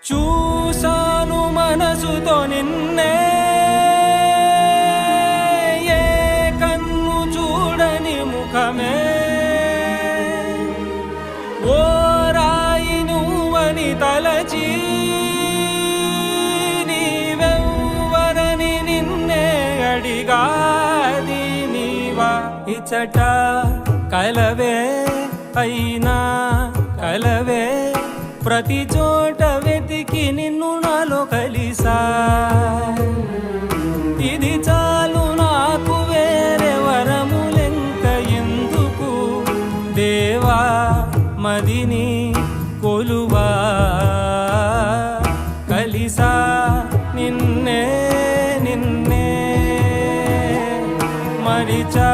చూసాను మనసుతో నిన్నే, ఏ కన్ను చూడని ముఖమే, ఓ రాయి నువ్వని తలచి నీవెవ్వరని నిన్నే అడిగాది నీవా. ఇచ్చట కలవే అయినా కలవే, ప్రతి చోట వెతికి నిన్ను నాలో కలిసా. ఇది చాలు నాకు, వేరే వరములెంక ఎందుకు దేవా, మదిని కొలువా. కలిసా నిన్నే నిన్నే మరిచా